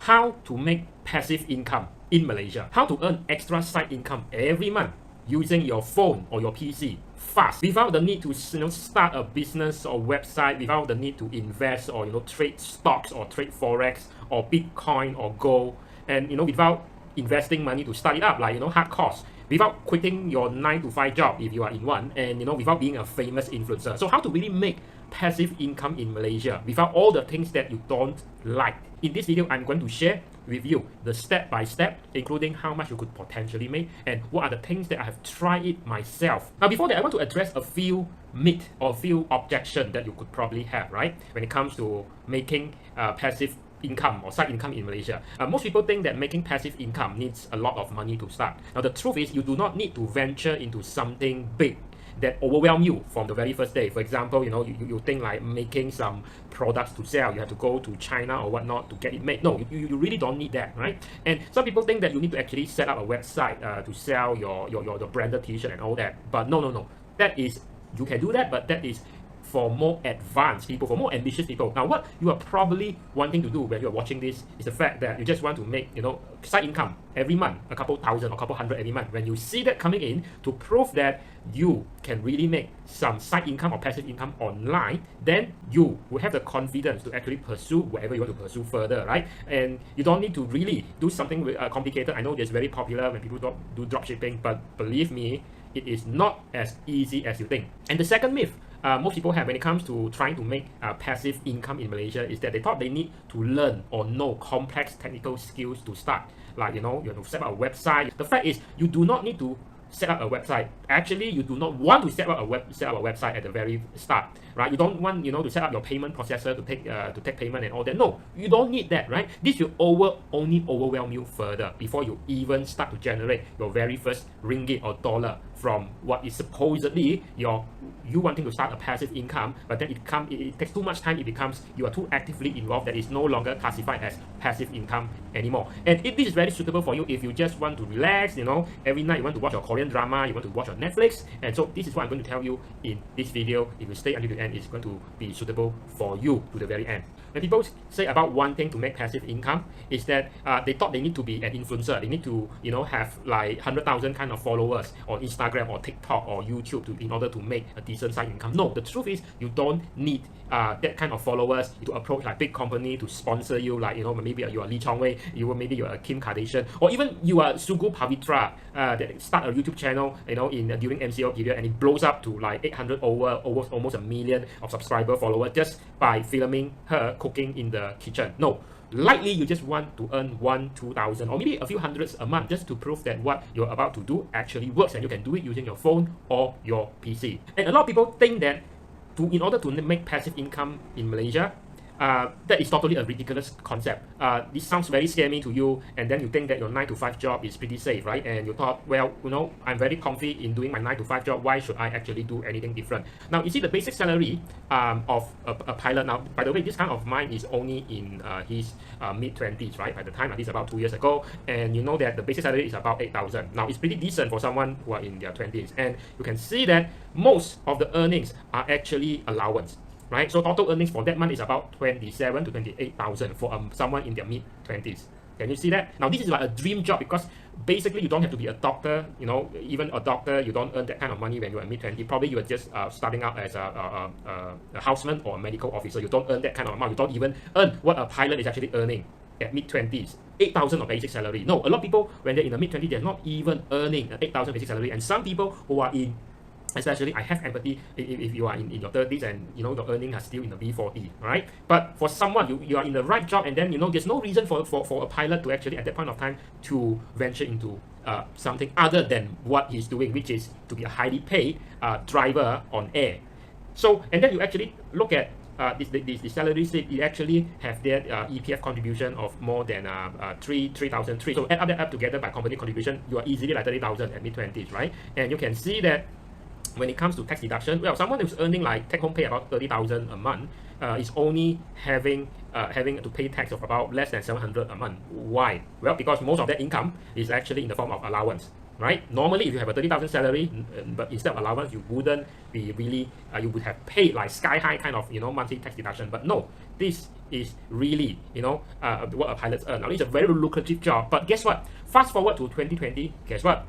how to make passive income in Malaysia, how to earn extra side income every month using your phone or your PC fast without the need to start a business or website, without the need to invest or trade stocks or trade forex or Bitcoin or gold, and without investing money to start it up, like hard costs, without quitting your 9 to 5 job if you are in one, and without being a famous influencer. So how to really make passive income in Malaysia without all the things that you don't like. In this video, I'm going to share with you the step by step, including how much you could potentially make and what are the things that I have tried it myself. Now, before that, I want to address a few myths or a few objections that you could probably have, right, when it comes to making passive income or side income in Malaysia. Most people think that making passive income needs a lot of money to start. Now, the truth is you do not need to venture into something big that overwhelm you from the very first day. For example, you think like making some products to sell, you have to go to China or whatnot to get it made. No, you really don't need that, right? And some people think that you need to actually set up a website to sell your branded t-shirt and all that. But no. That is, you can do that, but that is for more advanced people, for more ambitious people. Now, what you are probably wanting to do when you're watching this is the fact that you just want to make, side income every month, a couple thousand or couple hundred every month. When you see that coming in to prove that you can really make some side income or passive income online, then you will have the confidence to actually pursue whatever you want to pursue further, right? And you don't need to really do something complicated. I know it's very popular when people do dropshipping, but believe me, it is not as easy as you think. And the second myth most people have when it comes to trying to make passive income in Malaysia is that they thought they need to learn or know complex technical skills to start. Like, you have to set up a website. The fact is, you do not need to set up a website. Actually, you do not want to set up a website at the very start, right? You don't want, to set up your payment processor to take payment and all that. No, you don't need that, right? This will only overwhelm you further before you even start to generate your very first ringgit or dollar from what is supposedly you wanting to start a passive income, but then it takes too much time. It becomes you are too actively involved that is no longer classified as passive income anymore. And this is very suitable for you if you just want to relax, every night you want to watch your Korean drama, you want to watch your Netflix. And so this is what I'm going to tell you in this video. If you stay until the end, it's going to be suitable for you to the very end. When people say about wanting to make passive income is that they thought they need to be an influencer. They need to, have like 100,000 kind of followers on Instagram or TikTok or YouTube in order to make a decent side income. No, the truth is you don't need that kind of followers to approach like big company to sponsor you. Like, maybe you are Lee Chong Wei, maybe you are Kim Kardashian, or even you are Sugu Pavitra that start a YouTube channel, during MCO period, and it blows up to like 800 almost 1 million of subscriber followers just by filming her cooking in the kitchen. No. Likely you just want to earn 1,000-2,000 or maybe a few hundreds a month just to prove that what you're about to do actually works, and you can do it using your phone or your PC. And a lot of people think that in order to make passive income in Malaysia, that is totally a ridiculous concept. This sounds very scary to you, and then you think that your 9 to 5 job is pretty safe, right? And you thought, well, I'm very comfy in doing my 9 to 5 job. Why should I actually do anything different? Now, you see the basic salary of a pilot. Now, by the way, this kind of mine is only in his mid-20s, right? By the time, at least about 2 years ago, and you know that the basic salary is about 8,000. Now, it's pretty decent for someone who are in their 20s, and you can see that most of the earnings are actually allowance. Right, so total earnings for that month is about 27 to 28,000 for someone in their mid-20s. Can you see that? Now, this is like a dream job because basically you don't have to be a doctor. Even a doctor, you don't earn that kind of money when you're mid-20s. Probably you are just starting out as a houseman or a medical officer. You don't earn that kind of amount. You don't even earn what a pilot is actually earning at mid-20s. 8,000 of basic salary. No, a lot of people, when they're in the mid-20s, they're not even earning 8,000 basic salary. And some people who are in, especially, I have empathy if you are in your 30s and your earnings are still in the B40, right? But for someone, you are in the right job, and then there's no reason for a pilot to actually at that point of time to venture into something other than what he's doing, which is to be a highly paid driver on air. So, and then you actually look at the salary slip. You actually have their EPF contribution of more than 3,003. So add that up together by company contribution, you are easily like 30,000 at mid-20s, right? And you can see that when it comes to tax deduction, well, someone who's earning like take-home pay about 30,000 a month is only having to pay tax of about less than 700 a month. Why? Well, because most of that income is actually in the form of allowance. right? Normally, if you have a 30,000 salary, but instead of allowance, you wouldn't be really, you would have paid like sky high kind of, monthly tax deduction. But no, this is really, what a pilots earn. Now, it's a very lucrative job. But guess what? Fast forward to 2020, guess what?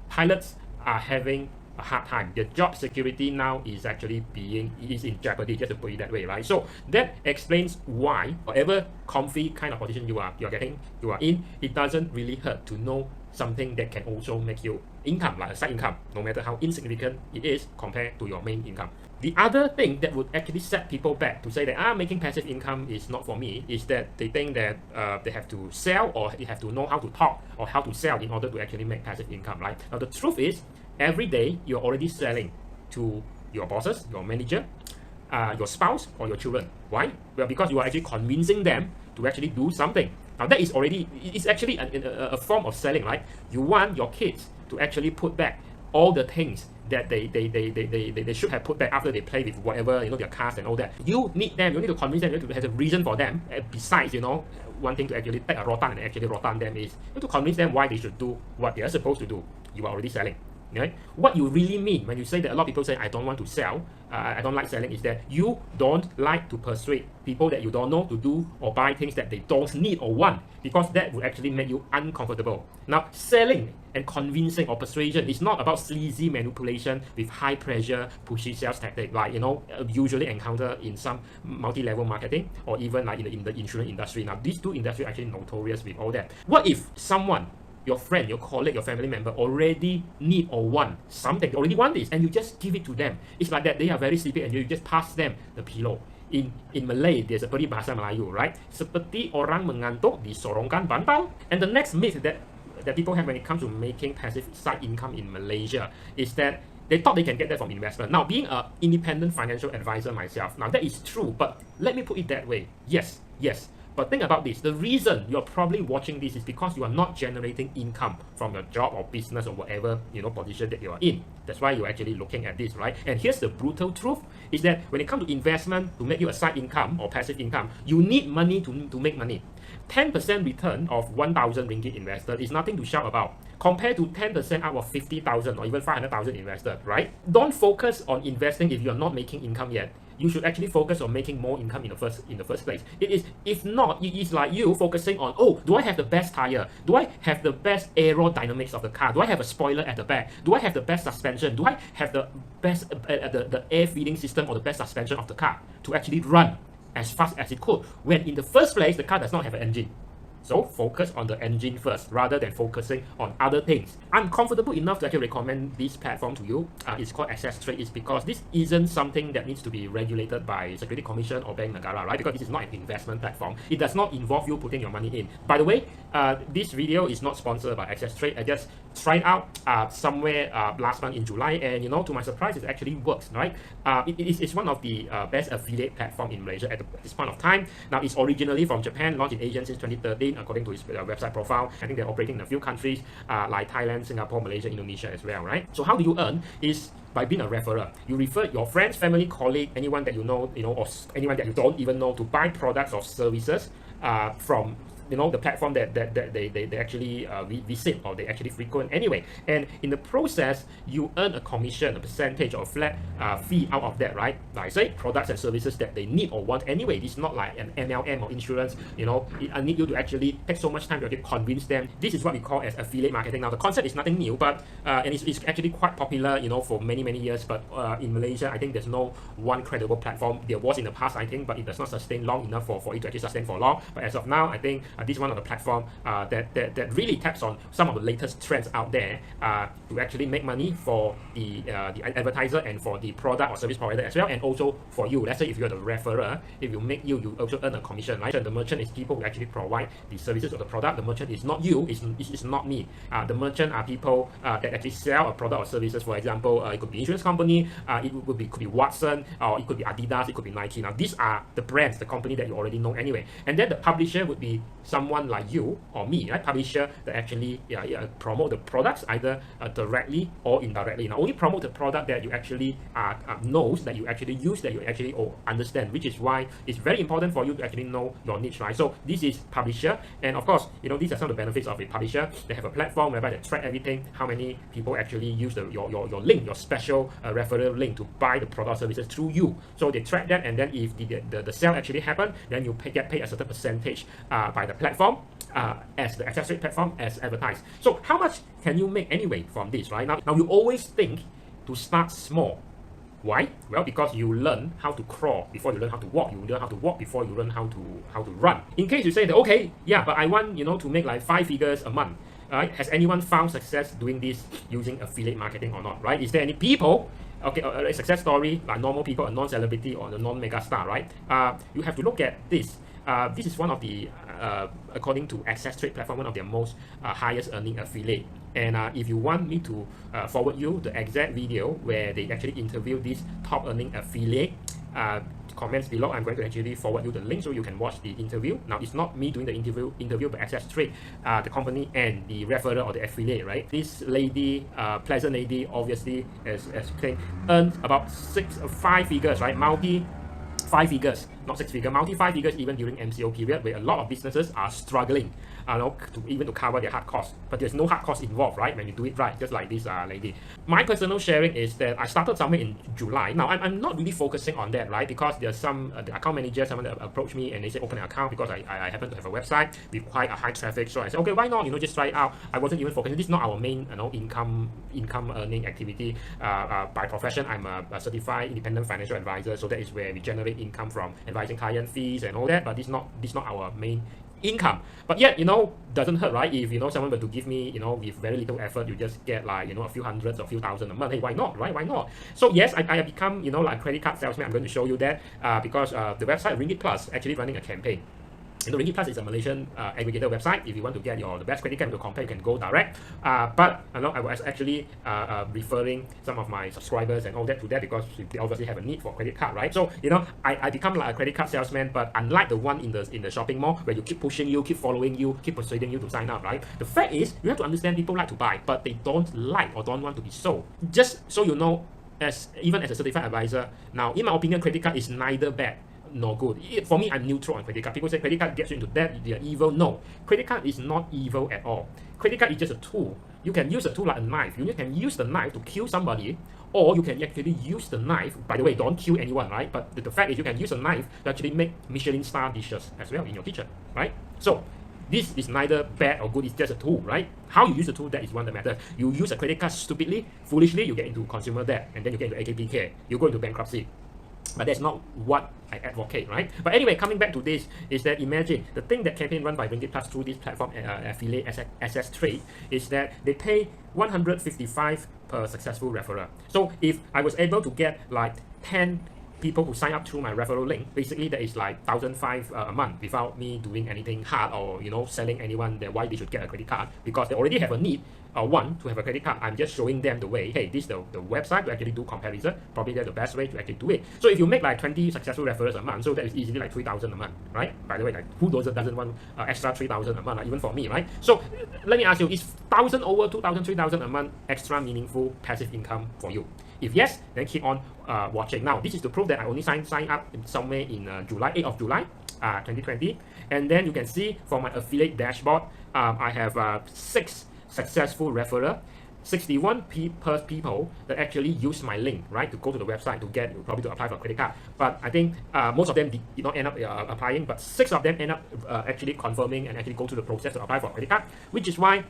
Pilots are having a hard time. Their job security now is actually is in jeopardy, just to put it that way, right? So that explains why whatever comfy kind of position you are in, it doesn't really hurt to know something that can also make you income, like a side income, no matter how insignificant it is compared to your main income. The other thing that would actually set people back to say that making passive income is not for me is that they think that they have to sell, or they have to know how to talk or how to sell in order to actually make passive income, right? Now the truth is, every day you're already selling to your bosses, your manager, your spouse, or your children. Why? Well, because you are actually convincing them to actually do something. Now that is already, it's actually a form of selling, right? You want your kids to actually put back all the things that they should have put back after they play with whatever, their cars and all that. You need them, you need to convince them, you need to have a reason for them. Besides, wanting to actually take a rotan and actually rotan them is, you need to convince them why they should do what they are supposed to do. You are already selling. Right? What you really mean when you say that, a lot of people say, I don't want to sell, I don't like selling, is that you don't like to persuade people that you don't know to do or buy things that they don't need or want, because that would actually make you uncomfortable. Now, selling and convincing or persuasion is not about sleazy manipulation with high pressure, pushy sales tactic, like usually encounter in some multi-level marketing, or even like in the insurance industry. Now, these two industries are actually notorious with all that. What if someone, your friend, your colleague, your family member already need or want something, they already want this, and you just give it to them? It's like that they are very sleepy and you just pass them the pillow. In Malay, there's a very bahasa Melayu, right? Seperti orang mengantuk disorongkan bantal. And the next myth that people have when it comes to making passive side income in Malaysia is that they thought they can get that from investment. Now, being an independent financial advisor myself, now that is true, but let me put it that way. Yes. But think about this. The reason you're probably watching this is because you are not generating income from your job or business or whatever position that you are in. That's why you're actually looking at this, right? And here's the brutal truth, is that when it comes to investment, to make you a side income or passive income, you need money to make money. 10% return of 1,000 ringgit invested is nothing to shout about, compared to 10% out of 50,000 or even 500,000 invested, right? Don't focus on investing if you're not making income yet. You should actually focus on making more income in the first place. It is, if not, it is like you focusing on, do I have the best tire? Do I have the best aerodynamics of the car? Do I have a spoiler at the back? Do I have the best suspension? Do I have the best the air feeding system or the best suspension of the car to actually run as fast as it could, when in the first place the car does not have an engine? So focus on the engine first rather than focusing on other things. I'm comfortable enough to actually recommend this platform to you. It's called Access Trade. It's because this isn't something that needs to be regulated by Security Commission or Bank Negara, right? Because this is not an investment platform. It does not involve you putting your money in. By the way, this video is not sponsored by Access Trade. I just tried out somewhere last month in July, and to my surprise, it actually works, right? It's one of the best affiliate platform in Malaysia at this point of time. Now, it's originally from Japan, launched in Asia since 2013. According to his website profile, I think they're operating in a few countries like Thailand, Singapore, Malaysia, Indonesia as well, right? So how do you earn? Is by being a referrer. You refer your friends, family, colleague, anyone that you know, or anyone that you don't even know, to buy products or services from the platform that they actually visit or they actually frequent anyway. And in the process, you earn a commission, a percentage or flat fee out of that, right? Like I say, products and services that they need or want anyway. This is not like an MLM or insurance. I need you to actually take so much time to actually convince them. This is what we call as affiliate marketing. Now, the concept is nothing new, but and it's actually quite popular, for many years. But in Malaysia, I think there's no one credible platform. There was in the past, I think, but it does not sustain long enough for it to actually sustain for long. But as of now, I think this is one of the platform that really taps on some of the latest trends out there to actually make money for the advertiser and for the product or service provider as well, and also for you. Let's say if you're the referrer, if you also earn a commission, right? The merchant is people who actually provide the services of the product. The merchant is not you, it's not me. The merchant are people that actually sell a product or services. For example, it could be insurance company, it could be Watson, or it could be Adidas, it could be Nike. Now these are the brands, the company that you already know anyway. And then the publisher would be someone like you or me, right, publisher, that actually promote the products either directly or indirectly. Now, only promote the product that you actually knows, that you actually use, that you actually understand, which is why it's very important for you to actually know your niche, right? So this is publisher, and of course, these are some of the benefits of a publisher. They have a platform whereby they track everything, how many people actually use your link, your special referral link to buy the product or services through you. So they track that, and then if the sale actually happen, then you get paid a certain percentage by the platform as the accessory platform as advertised. So how much can you make anyway from this, right? Now you always think to start small. Why? Well, because you learn how to crawl before you learn how to walk. You learn how to walk before you learn how to run. In case you say that, okay, yeah, but I want to make like 5 figures a month. Has anyone found success doing this using affiliate marketing or not? Right? Is there any people? Okay, a success story like normal people, a non-celebrity or a non-mega star, right? You have to look at this. This is one of the, according to Access Trade platform, one of their most highest earning affiliate. And if you want me to forward you the exact video where they actually interview this top earning affiliate, comments below, I'm going to actually forward you the link so you can watch the interview. Now, it's not me doing the interview, but Access Trade, the company and the referrer or the affiliate, right? This lady, pleasant lady, obviously, as claimed, earned about 5 figures, right? Multi 5 figures, not 6 figures, multi 5 figures even during MCO period, where a lot of businesses are struggling, to cover their hard costs. But there's no hard costs involved, right? When you do it right, just like this lady. My personal sharing is that I started somewhere in July. Now I'm not really focusing on that, right? Because there's some the account manager, someone that approached me and they said open an account because I happen to have a website with quite a high traffic. So I said, okay, why not? Just try it out. I wasn't even focusing. This is not our main income earning activity. By profession, I'm a certified independent financial advisor. So that is where we generate income from advising client fees and all that. But this is not our main income. But yet, doesn't hurt, right? If someone were to give me, with very little effort, you just get like a few hundreds or a few thousand a month. Hey, why not, right? Why not? So yes, I have become like a credit card salesman. I'm going to show you that because the website Ringgit Plus actually running a campaign. Ringgit Plus is a Malaysian aggregator website. If you want to get the best credit card to compare, you can go direct. But I was actually referring some of my subscribers and all that to that because they obviously have a need for credit card, right? So I become like a credit card salesman, but unlike the one in the shopping mall where you keep pushing you, keep following you, keep persuading you to sign up, right? The fact is you have to understand people like to buy, but they don't like or don't want to be sold. Just so you know, even as a certified advisor, now in my opinion, credit card is neither bad nor good. For me, I'm neutral on credit card. People say credit card gets you into debt, they're evil. No, credit card is not evil at all. Credit card is just a tool. You can use a tool like a knife. You can use the knife to kill somebody, or you can actually use the knife. By the way, don't kill anyone, right? But the fact is you can use a knife to actually make Michelin star dishes as well in your kitchen, right? So this is neither bad or good, it's just a tool, right? How you use the tool, that is one that matters. You use a credit card stupidly, foolishly, you get into consumer debt, and then you get into AKPK, you go into bankruptcy. But that's not what I advocate, right? But anyway, coming back to this, is that imagine the thing that campaign run by Ringgit Plus through this platform affiliate Access Trade is that they pay 155 per successful referral. So if I was able to get like 10 people who sign up through my referral link, basically that is like 1,500 a month without me doing anything hard or selling anyone that why they should get a credit card, because they already have a need want to have a credit card. I'm just showing them the way. Hey, this is the website to actually do comparison. Probably that's the best way to actually do it. So if you make like 20 successful referrals a month, so that is easily like 3,000 a month, right? By the way, like who doesn't want extra 3,000 a month, like, even for me, right? So let me ask you, is 1,000 over 2,000, 3,000 a month extra meaningful passive income for you? If yes, then keep on watching. Now, this is to prove that I only signed up somewhere in July, 8th of July, 2020. And then you can see for my affiliate dashboard, I have 6 successful referral, 61 people that actually use my link, right, to go to the website to probably to apply for a credit card. But I think most of them did not end up applying, but 6 of them end up actually confirming and actually go through the process to apply for a credit card, which is why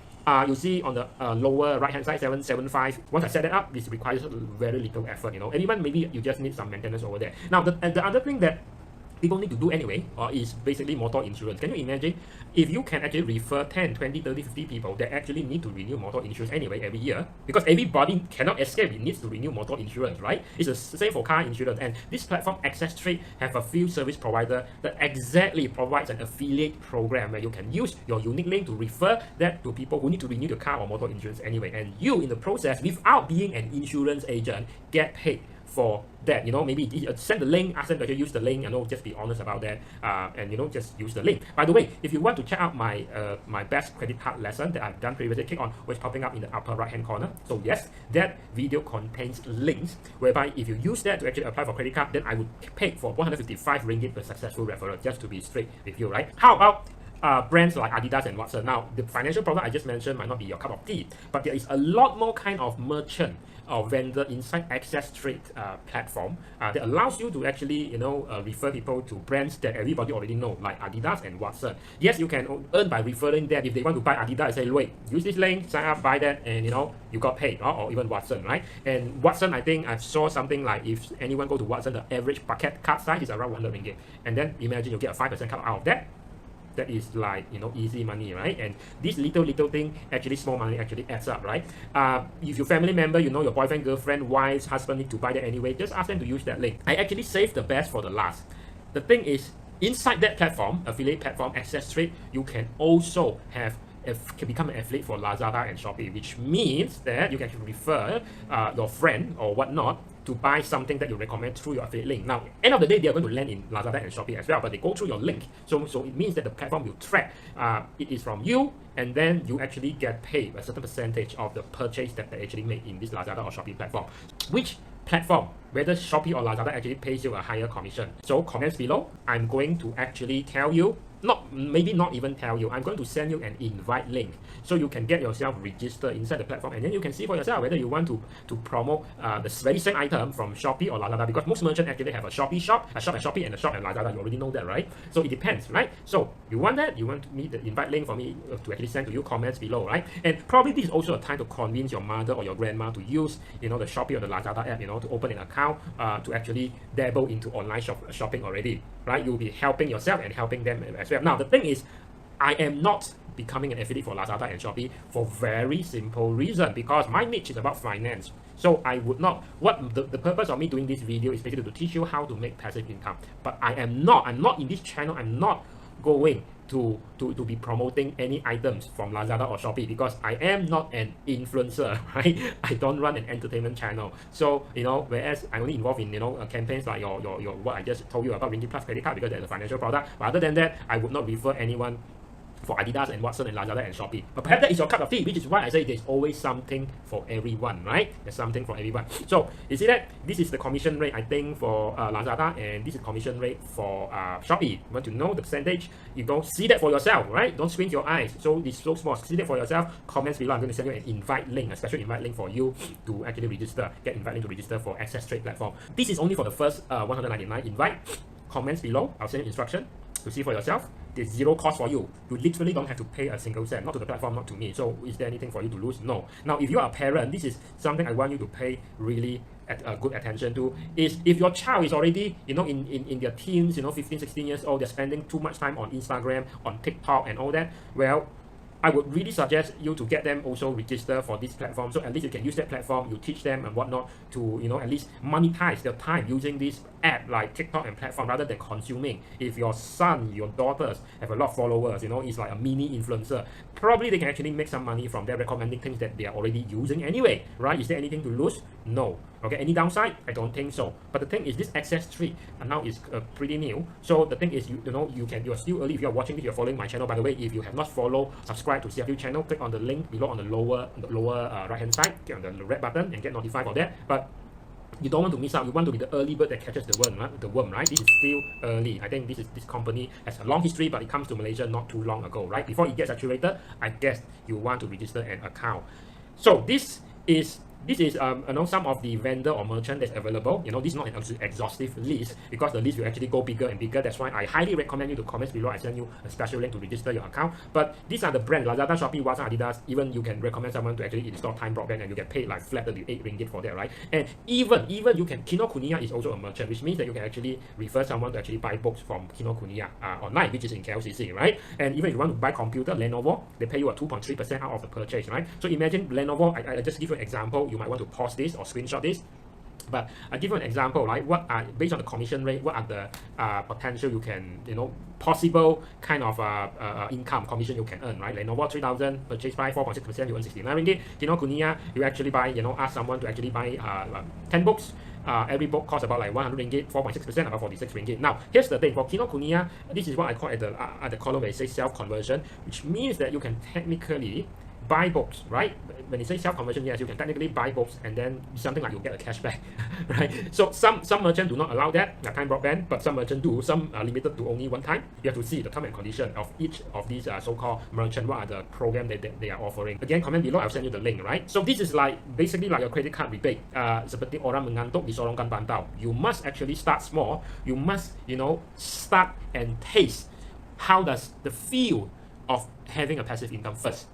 you see on the lower right hand side 775. Once I set it up, this requires very little effort. And even maybe you just need some maintenance over there. Now the other thing that people need to do anyway is basically motor insurance. Can you imagine if you can actually refer 10, 20, 30, 50 people that actually need to renew motor insurance anyway every year, because everybody cannot escape, it needs to renew motor insurance, right? It's the same for car insurance. And this platform Access Trade have a few service provider that exactly provides an affiliate program where you can use your unique link to refer that to people who need to renew the car or motor insurance anyway, and you in the process, without being an insurance agent, get paid for that. Maybe send the link, ask them to actually use the link, just be honest about that, and just use the link. By the way, if you want to check out my my best credit card lesson that I've done previously, click on what's popping up in the upper right hand corner. So yes, that video contains links whereby if you use that to actually apply for credit card, then I would pay for 155 ringgit per successful referral, just to be straight with you, right? How about brands like Adidas and Watson? Now, the financial product I just mentioned might not be your cup of tea, but there is a lot more kind of merchant or vendor inside Access Trade platform that allows you to actually refer people to brands that everybody already know, like Adidas and Watson. Yes, you can earn by referring that. If they want to buy Adidas, say, wait, use this link, sign up, buy that, and you got paid, or even Watson, right? And Watson, I think I saw something like if anyone go to Watson, the average bucket card size is around 100 ringgit, and then imagine you get a 5% cut out of that. That is like easy money, right? And this little thing, actually small money, actually adds up, right? If your family member, your boyfriend, girlfriend, wife, husband need to buy that anyway, just ask them to use that link. I actually saved the best for the last. The thing is, inside that platform, affiliate platform, Access Trade, you can also can become an affiliate for Lazada and Shopee, which means that you can refer your friend or whatnot to buy something that you recommend through your affiliate link. Now, end of the day, they are going to land in Lazada and Shopee as well, but they go through your link. So it means that the platform will track it is from you, and then you actually get paid a certain percentage of the purchase that they actually made in this Lazada or Shopee platform. Which platform, whether Shopee or Lazada, actually pays you a higher commission? So comments below, I'm going to actually tell you, maybe not even tell you, I'm going to send you an invite link so you can get yourself registered inside the platform, and then you can see for yourself whether you want to promote the very same item from Shopee or Lazada, because most merchants actually have a Shopee shop, a shop at Shopee, and a shop at Lazada. You already know that, right? So it depends, right? So you want that, you want me the invite link for me to actually send to you, comments below, right? And probably this is also a time to convince your mother or your grandma to use the Shopee or the Lazada app, to open an account to actually dabble into online shopping already, right? You'll be helping yourself and helping them as well. Now the thing is, I am not becoming an affiliate for Lazada and Shopee for very simple reason, because my niche is about finance. So I would not, the purpose of me doing this video is basically to teach you how to make passive income. But I'm not in this channel, I'm not going to be promoting any items from Lazada or Shopee, because I am not an influencer, right? I don't run an entertainment channel. So whereas I'm only involved in campaigns like your what I just told you about Ringgit Plus credit card, because there's a financial product. But other than that, I would not refer anyone for Adidas and Watson and Lazada and Shopee. But perhaps that is your cup of tea, which is why I say there's always something for everyone, right? There's something for everyone. So you see that this is the commission rate, I think, for Lazada, and this is commission rate for Shopee. You want to know the percentage? You go see that for yourself, right? Don't squint your eyes. So it's so small. See that for yourself. Comments below. I'm going to send you an invite link, a special invite link for you to actually register. Get invite link to register for Access Trade platform. This is only for the first 199 invite. Comments below. I'll send you instruction to see for yourself. There's zero cost for you. You literally don't have to pay a single cent, not to the platform, not to me. So is there anything for you to lose? No. Now, if you are a parent, this is something I want you to pay really good attention to. Is if your child is already, in their teens, 15, 16 years old, they're spending too much time on Instagram, on TikTok and all that, well, I would really suggest you to get them also register for this platform, so at least you can use that platform, you teach them and whatnot to at least monetize their time using this app like TikTok and platform, rather than consuming. If your son, your daughters have a lot of followers, it's like a mini influencer, probably they can actually make some money from there, recommending things that they are already using anyway, right? Is there anything to lose? No. Okay, any downside? I don't think so. But the thing is, this Access Trade now is pretty new. So the thing is, you're still early. If you're watching this, you're following my channel. By the way, if you have not followed, subscribe to CFU channel. Click on the link below on the lower right hand side. Click on the red button and get notified for that. But you don't want to miss out. You want to be the early bird that catches the worm, right? This is still early. I think this company has a long history, but it comes to Malaysia not too long ago, right? Before it gets saturated, I guess you want to register an account. So this is some of the vendor or merchant that's available. This is not an exhaustive list, because the list will actually go bigger and bigger. That's why I highly recommend you to comments below. I send you a special link to register your account. But these are the brands: Lazada, Shopee, Watson, Adidas. Even you can recommend someone to actually install Time Broadband, and you get paid like flat 38 ringgit for that, right? And even you can, Kinokuniya is also a merchant, which means that you can actually refer someone to actually buy books from Kinokuniya online, which is in KLCC, right? And even if you want to buy computer, Lenovo, they pay you a 2.3% out of the purchase, right? So imagine Lenovo. I just give you an example. You might want to pause this or screenshot this. But I give you an example, right? What are based on the commission rate? What are the potential you can, possible kind of income commission you can earn, right? Lenovo 3,000 purchase price 4.6%, you earn 69 ringgit. Kinokuniya, you actually buy, ask someone to actually buy 10 books. Every book costs about like 100 ringgit, 4.6%, about 46 ringgit. Now, here's the thing for Kinokuniya, this is what I call at the column where it says self-conversion, which means that you can technically buy books, right? When you say self-conversion, yes, you can technically buy books and then something like you get a cashback, right? So some merchants do not allow that, time broadband, but some merchants do. Some are limited to only one time. You have to see the term and condition of each of these so-called merchant. What are the program that they are offering? Again, comment below. I'll send you the link, right? So this is like basically like a credit card rebate. Seperti orang mengantuk disorongkan pantau. You must actually start small. You must, start and taste how does the feel of having a passive income first.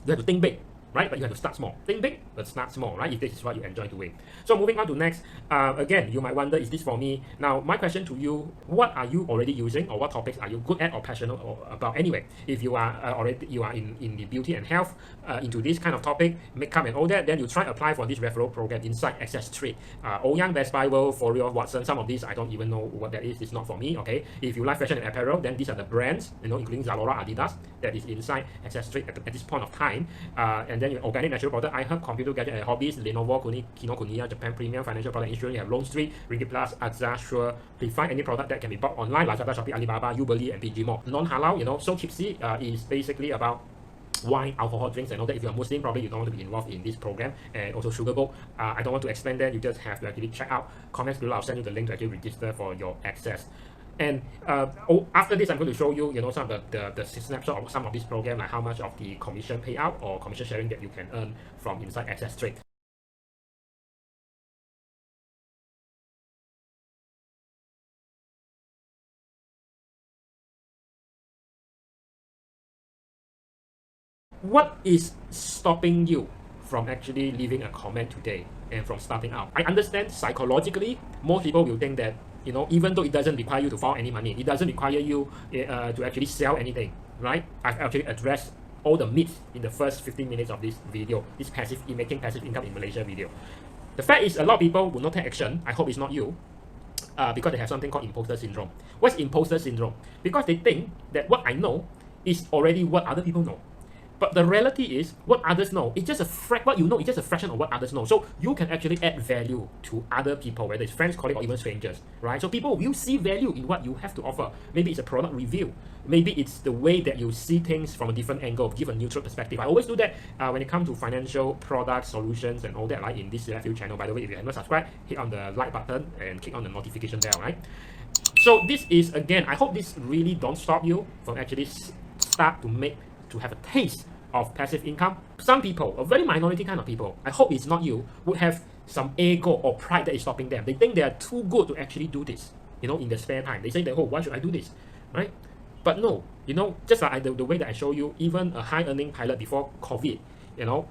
You have to think big, right? But you have to start small. Think big, but start small, right? If this is what you enjoy doing. So moving on to next, again, you might wonder, is this for me? Now, my question to you, what are you already using, or what topics are you good at or passionate about anyway? If you are in the beauty and health, into this kind of topic, makeup and all that, then you try apply for this referral program inside Access Trade. Ouyang, Best Buy, World, Foreo, Watson, some of these I don't even know what that is. It's not for me, okay? If you like fashion and apparel, then these are the brands, including Zalora, Adidas, that is inside Access Trade at this point of time. And then your organic natural product, iHerb, computer gadget and hobbies, Lenovo, Kinokuniya, Japan Premium, financial product insurance, you have Loan Street, Ringgit Plus, Axa, Sure, Prefine, any product that can be bought online, Lazada, Shopee, Alibaba, Ubeli, and PG Mall. Non-halal, So Tipsy is basically about wine, alcohol, drinks, and all that. If you're Muslim, probably you don't want to be involved in this program. And also Sugar Book. I don't want to explain that. You just have to actually check out. Comments below. I'll send you the link to actually register for your access. And after this, I'm going to show you, some of the snapshot of some of these programs, like how much of the commission payout or commission sharing that you can earn from inside Access Trade. What is stopping you from actually leaving a comment today and from starting out? I understand psychologically, most people will think that, even though it doesn't require you to file any money, it doesn't require you to actually sell anything, right? I've actually addressed all the myths in the first 15 minutes of this video, this making passive income in Malaysia video. The fact is, a lot of people will not take action. I hope it's not you. Because they have something called imposter syndrome. What's imposter syndrome? Because they think that what I know is already what other people know. But the reality is, what others know, it's just what you know, it's just a fraction of what others know. So you can actually add value to other people, whether it's friends, colleagues, or even strangers, right? So people will see value in what you have to offer. Maybe it's a product review. Maybe it's the way that you see things from a different angle, give a neutral perspective. I always do that when it comes to financial products, solutions, and all that, right? In this Few channel. By the way, if you haven't subscribed, hit on the like button and click on the notification bell, right? So this is, again, I hope this really don't stop you from actually start to have a taste of passive income. Some people, a very minority kind of people, I hope it's not you, would have some ego or pride that is stopping them. They think they are too good to actually do this, in their spare time. They say that, oh, why should I do this, right? But no, just like the way that I show you, even a high-earning pilot before COVID,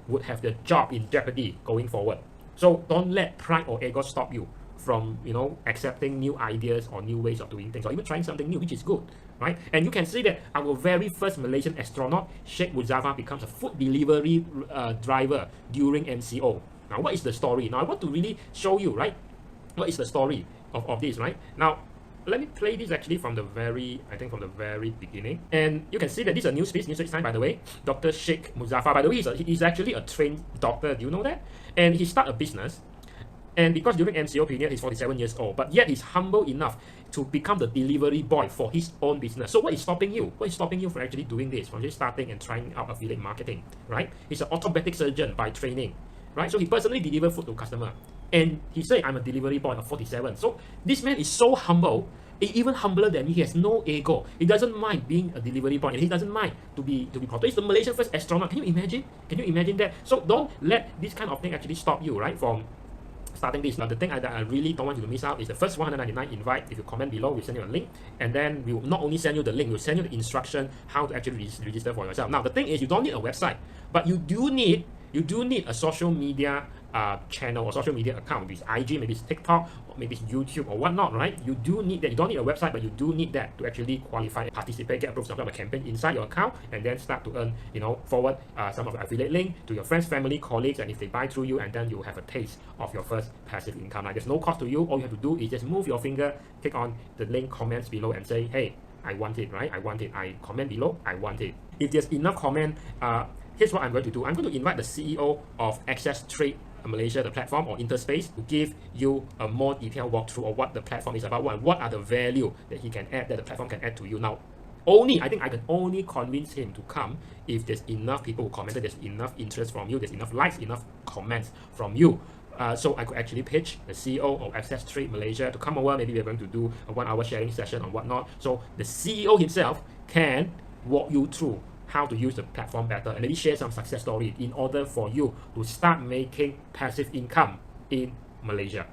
would have their job in jeopardy going forward. So don't let pride or ego stop you from, accepting new ideas or new ways of doing things, or even trying something new, which is good, right? And you can see that our very first Malaysian astronaut, Sheikh Muzaffar, becomes a food delivery driver during MCO. Now, what is the story? Now, I want to really show you, right? What is the story of this, right? Now, let me play this actually from the very beginning. And you can see that this is a news time, by the way. Dr. Sheikh Muzaffar, by the way, he's actually a trained doctor. Do you know that? And he started a business. And because during MCO period, he's 47 years old, but yet he's humble enough to become the delivery boy for his own business. So what is stopping you? What is stopping you from actually doing this, from actually starting and trying out affiliate marketing, right? He's an orthopedic surgeon by training, right? So he personally delivers food to customer. And he said, I'm a delivery boy of 47. So this man is so humble, even humbler than me. He has no ego. He doesn't mind being a delivery boy, and he doesn't mind to be portrayed. He's the Malaysian first astronaut. Can you imagine? Can you imagine that? So don't let this kind of thing actually stop you, right, from starting this. Now, the thing that I really don't want you to miss out is the first 199 invite. If you comment below, we'll send you a link, and then we will not only send you the link, we'll send you the instruction how to actually register for yourself. Now, the thing is, you don't need a website, but you do need you do need a social media channel or social media account. Maybe it's IG, maybe it's TikTok, or maybe it's YouTube or whatnot, right? You do need that. You don't need a website, but you do need that to actually qualify, participate, get approved some kind of a campaign inside your account, and then start to earn, forward some of the affiliate link to your friends, family, colleagues, and if they buy through you, and then you have a taste of your first passive income. Like, there's no cost to you. All you have to do is just move your finger, click on the link, comments below, and say, hey, I want it, right? I want it. I comment below, I want it. If there's enough comment, here's what I'm going to do. I'm going to invite the CEO of Access Trade Malaysia, the platform, or Interspace, to give you a more detailed walkthrough of what the platform is about, what are the value that he can add, that the platform can add to you. Now, I think I can only convince him to come if there's enough people who commented, there's enough interest from you, there's enough likes, enough comments from you. So I could actually pitch the CEO of Access Trade Malaysia to come over. Maybe we're going to do a 1-hour sharing session or whatnot. So the CEO himself can walk you through how to use the platform better, and maybe share some success story in order for you to start making passive income in Malaysia.